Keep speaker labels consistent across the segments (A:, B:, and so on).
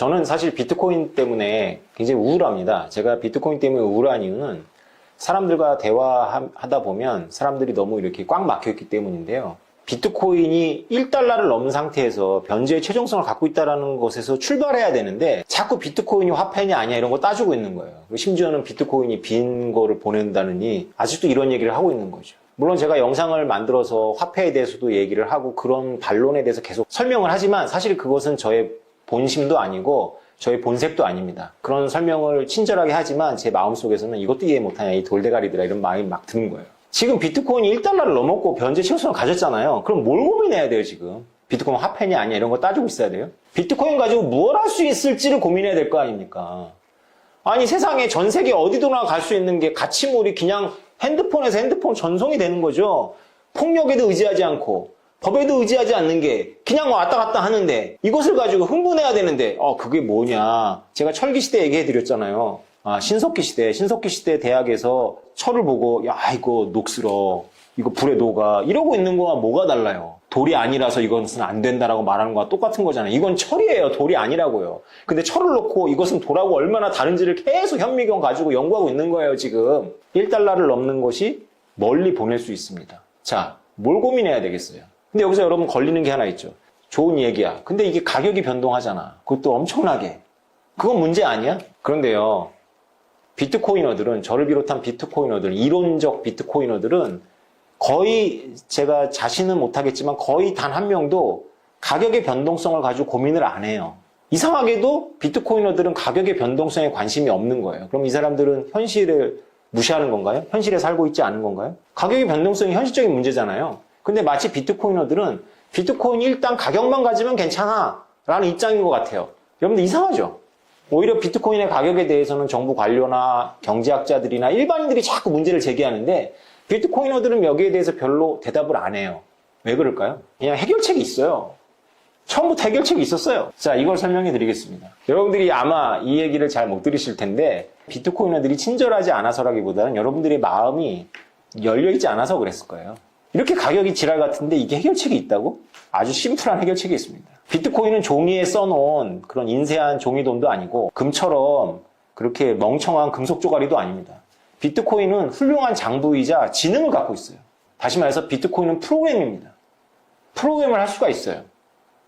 A: 저는 사실 비트코인 때문에 굉장히 우울합니다. 제가 비트코인 때문에 우울한 이유는 사람들과 대화하다 보면 사람들이 너무 이렇게 꽉 막혀있기 때문인데요. 비트코인이 1달러를 넘은 상태에서 변제의 최종성을 갖고 있다는 것에서 출발해야 되는데 자꾸 비트코인이 화폐냐 아니야 이런 거 따지고 있는 거예요. 심지어는 비트코인이 빈 거를 보낸다느니 아직도 이런 얘기를 하고 있는 거죠. 물론 제가 영상을 만들어서 화폐에 대해서도 얘기를 하고 그런 반론에 대해서 계속 설명을 하지만 사실 그것은 저의 본심도 아니고 저의 본색도 아닙니다. 그런 설명을 친절하게 하지만 제 마음속에서는 이것도 이해 못하냐 이 돌대가리들아 이런 마음이 막 드는 거예요. 지금 비트코인이 1달러를 넘었고 변제 최소성을 가졌잖아요. 그럼 뭘 고민해야 돼요 지금? 비트코인 화폐냐 아니냐 이런 거 따지고 있어야 돼요? 비트코인 가지고 뭘 할 수 있을지를 고민해야 될 거 아닙니까? 아니 세상에 전 세계 어디도나 갈 수 있는 게 가치물이 그냥 핸드폰에서 핸드폰 전송이 되는 거죠. 폭력에도 의지하지 않고 법에도 의지하지 않는 게 그냥 왔다 갔다 하는데 이것을 가지고 흥분해야 되는데 그게 뭐냐. 제가 철기시대 얘기해드렸잖아요. 신석기 시대 대학에서 철을 보고 야 이거 녹슬어 이거 불에 녹아 이러고 있는 거와 뭐가 달라요. 돌이 아니라서 이것은 안 된다라고 말하는 거와 똑같은 거잖아요. 이건 철이에요. 돌이 아니라고요. 근데 철을 놓고 이것은 돌하고 얼마나 다른지를 계속 현미경 가지고 연구하고 있는 거예요. 지금 1달러를 넘는 것이 멀리 보낼 수 있습니다. 자, 뭘 고민해야 되겠어요? 근데 여기서 여러분 걸리는 게 하나 있죠. 좋은 얘기야. 근데 이게 가격이 변동하잖아. 그것도 엄청나게. 그건 문제 아니야? 그런데요. 비트코이너들은 저를 비롯한 비트코이너들, 이론적 비트코이너들은 거의 제가 자신은 못하겠지만 거의 단 한 명도 가격의 변동성을 가지고 고민을 안 해요. 이상하게도 비트코이너들은 가격의 변동성에 관심이 없는 거예요. 그럼 이 사람들은 현실을 무시하는 건가요? 현실에 살고 있지 않은 건가요? 가격의 변동성이 현실적인 문제잖아요. 근데 마치 비트코이너들은 비트코인이 일단 가격만 가지면 괜찮아 라는 입장인 것 같아요. 여러분들 이상하죠? 오히려 비트코인의 가격에 대해서는 정부 관료나 경제학자들이나 일반인들이 자꾸 문제를 제기하는데 비트코이너들은 여기에 대해서 별로 대답을 안 해요. 왜 그럴까요? 그냥 해결책이 있어요. 처음부터 해결책이 있었어요. 자, 이걸 설명해 드리겠습니다. 여러분들이 아마 이 얘기를 잘 못 들으실 텐데 비트코이너들이 친절하지 않아서라기보다는 여러분들의 마음이 열려있지 않아서 그랬을 거예요. 이렇게 가격이 지랄 같은데 이게 해결책이 있다고? 아주 심플한 해결책이 있습니다. 비트코인은 종이에 써놓은 그런 인쇄한 종이돈도 아니고 금처럼 그렇게 멍청한 금속 조가리도 아닙니다. 비트코인은 훌륭한 장부이자 지능을 갖고 있어요. 다시 말해서 비트코인은 프로그램입니다. 프로그램을 할 수가 있어요.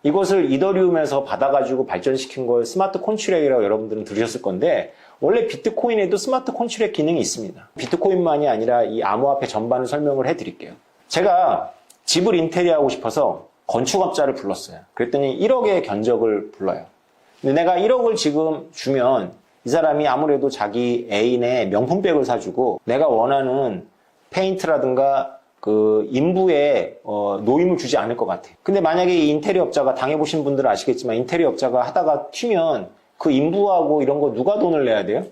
A: 이것을 이더리움에서 받아가지고 발전시킨 걸 스마트 콘트랙이라고 여러분들은 들으셨을 건데 원래 비트코인에도 스마트 콘트랙 기능이 있습니다. 비트코인만이 아니라 이 암호화폐 전반을 설명을 해드릴게요. 제가 집을 인테리어하고 싶어서 건축업자를 불렀어요. 그랬더니 1억의 견적을 불러요. 근데 내가 1억을 지금 주면 이 사람이 아무래도 자기 애인의 명품백을 사주고 내가 원하는 페인트라든가 그 인부에 노임을 주지 않을 것 같아. 근데 만약에 이 인테리어 업자가 당해보신 분들은 아시겠지만 인테리어 업자가 하다가 튀면 그 인부하고 이런 거 누가 돈을 내야 돼요?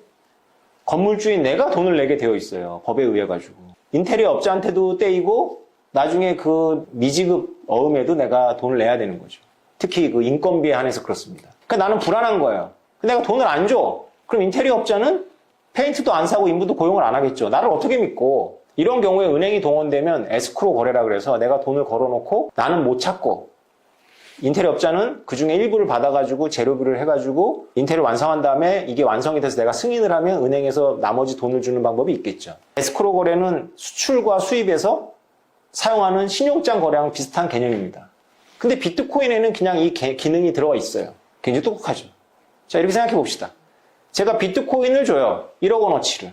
A: 건물주인 내가 돈을 내게 되어 있어요. 법에 의해 가지고. 인테리어 업자한테도 떼이고 나중에 그 미지급 어음에도 내가 돈을 내야 되는 거죠. 특히 그 인건비에 한해서 그렇습니다. 그러니까 나는 불안한 거예요. 근데 내가 돈을 안 줘. 그럼 인테리어 업자는 페인트도 안 사고 인부도 고용을 안 하겠죠. 나를 어떻게 믿고. 이런 경우에 은행이 동원되면 에스크로 거래라 그래서 내가 돈을 걸어놓고 나는 못 찾고 인테리어 업자는 그중에 일부를 받아가지고 재료비를 해가지고 인테리어 완성한 다음에 이게 완성이 돼서 내가 승인을 하면 은행에서 나머지 돈을 주는 방법이 있겠죠. 에스크로 거래는 수출과 수입에서 사용하는 신용장 거래랑 비슷한 개념입니다. 근데 비트코인에는 그냥 이 기능이 들어가 있어요. 굉장히 똑똑하죠. 자, 이렇게 생각해 봅시다. 제가 비트코인을 줘요. 1억 원어치를.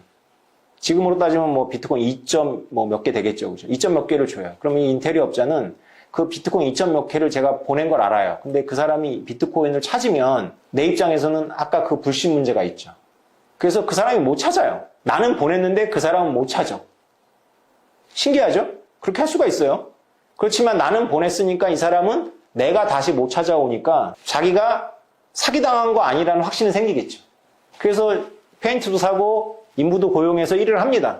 A: 지금으로 따지면 뭐 비트코인 2점 몇 개 되겠죠. 그죠? 2점 몇 개를 줘요. 그럼 이 인테리어 업자는 그 비트코인 2점 몇 개를 제가 보낸 걸 알아요. 근데 그 사람이 비트코인을 찾으면 내 입장에서는 아까 그 불신 문제가 있죠. 그래서 그 사람이 못 찾아요. 나는 보냈는데 그 사람은 못 찾아. 신기하죠? 그렇게 할 수가 있어요. 그렇지만 나는 보냈으니까 이 사람은 내가 다시 못 찾아오니까 자기가 사기당한 거 아니라는 확신이 생기겠죠. 그래서 페인트도 사고 인부도 고용해서 일을 합니다.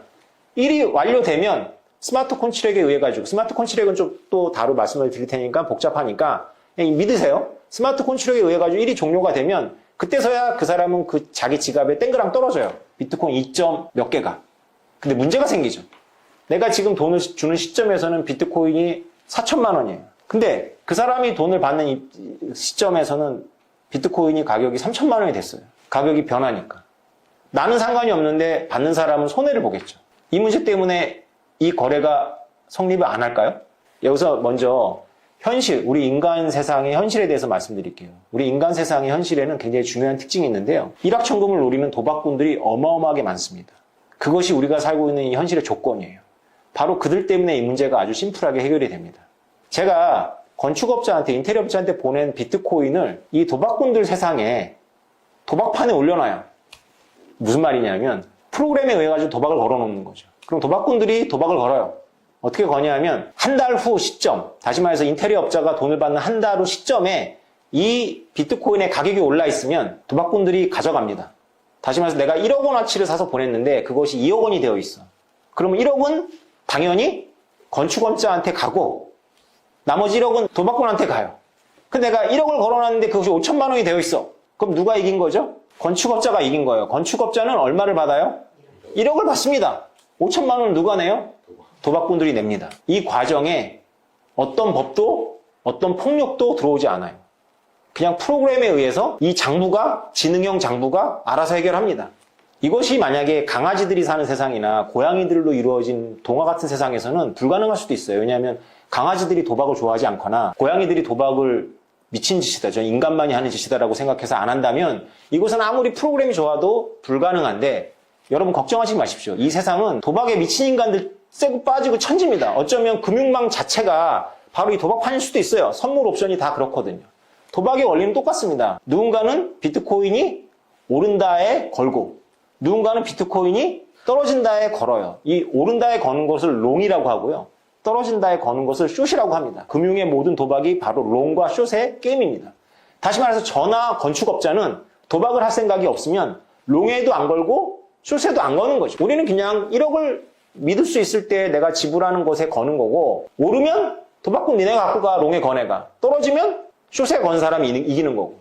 A: 일이 완료되면 스마트 콘트랙에 의해 가지고 스마트 콘트랙은 좀 또 따로 말씀을 드릴 테니까 복잡하니까 믿으세요. 스마트 콘트랙에 의해 가지고 일이 종료가 되면 그때서야 그 사람은 그 자기 지갑에 땡그랑 떨어져요. 비트코인 2점 몇 개가. 근데 문제가 생기죠. 내가 지금 돈을 주는 시점에서는 비트코인이 4천만 원이에요. 근데 그 사람이 돈을 받는 시점에서는 비트코인이 가격이 3천만 원이 됐어요. 가격이 변하니까. 나는 상관이 없는데 받는 사람은 손해를 보겠죠. 이 문제 때문에 이 거래가 성립을 안 할까요? 여기서 먼저 현실, 우리 인간 세상의 현실에 대해서 말씀드릴게요. 우리 인간 세상의 현실에는 굉장히 중요한 특징이 있는데요. 일확천금을 노리는 도박꾼들이 어마어마하게 많습니다. 그것이 우리가 살고 있는 이 현실의 조건이에요. 바로 그들 때문에 이 문제가 아주 심플하게 해결이 됩니다. 제가 건축업자한테, 인테리어업자한테 보낸 비트코인을 이 도박꾼들 세상에 도박판에 올려놔요. 무슨 말이냐면 프로그램에 의해 가지고 도박을 걸어놓는 거죠. 그럼 도박꾼들이 도박을 걸어요. 어떻게 거냐면 한 달 후 시점, 다시 말해서 인테리어업자가 돈을 받는 한 달 후 시점에 이 비트코인의 가격이 올라 있으면 도박꾼들이 가져갑니다. 다시 말해서 내가 1억 원어치를 사서 보냈는데 그것이 2억 원이 되어 있어. 그러면 1억은 당연히 건축업자한테 가고 나머지 1억은 도박꾼한테 가요. 근데 내가 1억을 걸어놨는데 그것이 5천만 원이 되어 있어. 그럼 누가 이긴 거죠? 건축업자가 이긴 거예요. 건축업자는 얼마를 받아요? 1억을 받습니다. 5천만 원을 누가 내요? 도박꾼들이 냅니다. 이 과정에 어떤 법도 어떤 폭력도 들어오지 않아요. 그냥 프로그램에 의해서 이 장부가, 지능형 장부가 알아서 해결합니다. 이것이 만약에 강아지들이 사는 세상이나 고양이들로 이루어진 동화 같은 세상에서는 불가능할 수도 있어요. 왜냐하면 강아지들이 도박을 좋아하지 않거나 고양이들이 도박을 미친 짓이다, 저는 인간만이 하는 짓이다라고 생각해서 안 한다면 이것은 아무리 프로그램이 좋아도 불가능한데 여러분 걱정하지 마십시오. 이 세상은 도박에 미친 인간들 세고 빠지고 천지입니다. 어쩌면 금융망 자체가 바로 이 도박판일 수도 있어요. 선물 옵션이 다 그렇거든요. 도박의 원리는 똑같습니다. 누군가는 비트코인이 오른다에 걸고 누군가는 비트코인이 떨어진다에 걸어요. 이 오른다에 거는 것을 롱이라고 하고요. 떨어진다에 거는 것을 숏이라고 합니다. 금융의 모든 도박이 바로 롱과 숏의 게임입니다. 다시 말해서 저나 건축업자는 도박을 할 생각이 없으면 롱에도 안 걸고 숏에도 안 거는 거죠. 우리는 그냥 1억을 믿을 수 있을 때 내가 지불하는 것에 거는 거고 오르면 도박꾼 니네가 갖고 가, 롱에 거네가. 떨어지면 숏에 건 사람이 이기는 거고.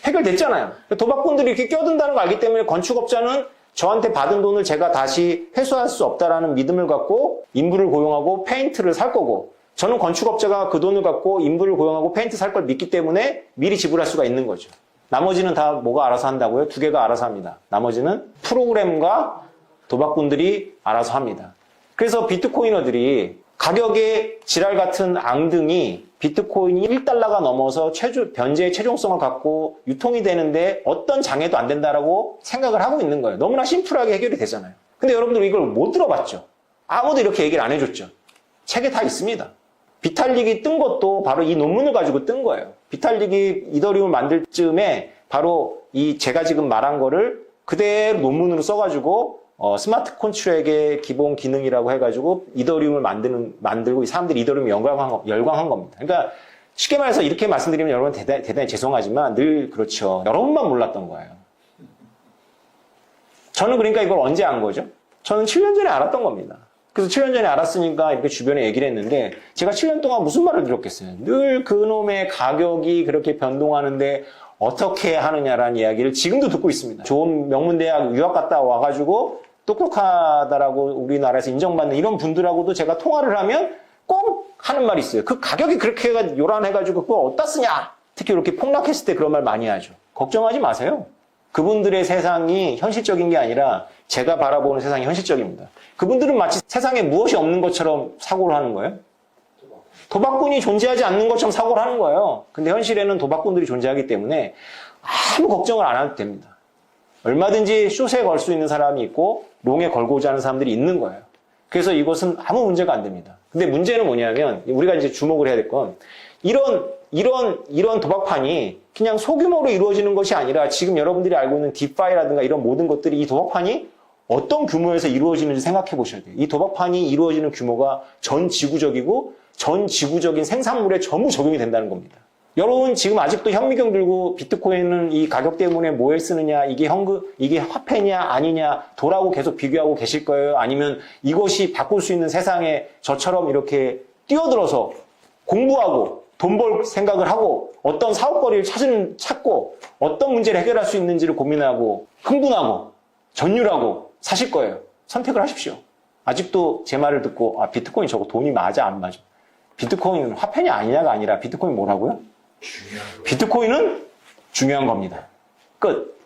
A: 해결됐잖아요. 도박꾼들이 이렇게 껴든다는 걸 알기 때문에 건축업자는 저한테 받은 돈을 제가 다시 회수할 수 없다라는 믿음을 갖고 인부를 고용하고 페인트를 살 거고 저는 건축업자가 그 돈을 갖고 인부를 고용하고 페인트 살 걸 믿기 때문에 미리 지불할 수가 있는 거죠. 나머지는 다 뭐가 알아서 한다고요? 두 개가 알아서 합니다. 나머지는 프로그램과 도박꾼들이 알아서 합니다. 그래서 비트코이너들이 가격의 지랄 같은 앙등이 비트코인이 1달러가 넘어서 변제의 최종성을 갖고 유통이 되는데 어떤 장애도 안 된다라고 생각을 하고 있는 거예요. 너무나 심플하게 해결이 되잖아요. 근데 여러분들 이걸 못 들어봤죠. 아무도 이렇게 얘기를 안 해줬죠. 책에 다 있습니다. 비탈릭이 뜬 것도 바로 이 논문을 가지고 뜬 거예요. 비탈릭이 이더리움을 만들 즈음에 바로 이 제가 지금 말한 거를 그대로 논문으로 써가지고 스마트 컨트랙의 기본 기능이라고 해가지고 이더리움을 만들고 이 사람들이 이더리움을 열광한 겁니다. 그러니까 쉽게 말해서 이렇게 말씀드리면 여러분 대단히 죄송하지만 늘 그렇죠. 여러분만 몰랐던 거예요. 저는 그러니까 이걸 언제 안 거죠? 저는 7년 전에 알았던 겁니다. 그래서 7년 전에 알았으니까 이렇게 주변에 얘기를 했는데 제가 7년 동안 무슨 말을 들었겠어요? 늘 그놈의 가격이 그렇게 변동하는데 어떻게 하느냐라는 이야기를 지금도 듣고 있습니다. 좋은 명문대학 유학 갔다 와가지고 똑똑하다라고 우리나라에서 인정받는 이런 분들하고도 제가 통화를 하면 꼭 하는 말이 있어요. 그 가격이 그렇게 요란해가지고 그거 어디다 쓰냐? 특히 이렇게 폭락했을 때 그런 말 많이 하죠. 걱정하지 마세요. 그분들의 세상이 현실적인 게 아니라 제가 바라보는 세상이 현실적입니다. 그분들은 마치 세상에 무엇이 없는 것처럼 사고를 하는 거예요. 도박꾼이 존재하지 않는 것처럼 사고를 하는 거예요. 근데 현실에는 도박꾼들이 존재하기 때문에 아무 걱정을 안 해도 됩니다. 얼마든지 숏에 걸 수 있는 사람이 있고 롱에 걸고자 하는 사람들이 있는 거예요. 그래서 이것은 아무 문제가 안 됩니다. 근데 문제는 뭐냐면 우리가 이제 주목을 해야 될 건 이런 도박판이 그냥 소규모로 이루어지는 것이 아니라 지금 여러분들이 알고 있는 디파이라든가 이런 모든 것들이 이 도박판이 어떤 규모에서 이루어지는지 생각해 보셔야 돼요. 이 도박판이 이루어지는 규모가 전 지구적이고 전 지구적인 생산물에 전부 적용이 된다는 겁니다. 여러분 지금 아직도 현미경 들고 비트코인은 이 가격 때문에 뭐에 쓰느냐, 이게 화폐냐 아니냐 도라고 계속 비교하고 계실 거예요? 아니면 이것이 바꿀 수 있는 세상에 저처럼 이렇게 뛰어들어서 공부하고 돈 벌 생각을 하고 어떤 사업거리를 찾고 어떤 문제를 해결할 수 있는지를 고민하고 흥분하고 전율하고 사실 거예요. 선택을 하십시오. 아직도 제 말을 듣고 비트코인 저거 돈이 맞아 안 맞아? 비트코인은 화폐냐 아니냐가 아니라 비트코인 뭐라고요? 비트코인은 중요한 겁니다. 끝.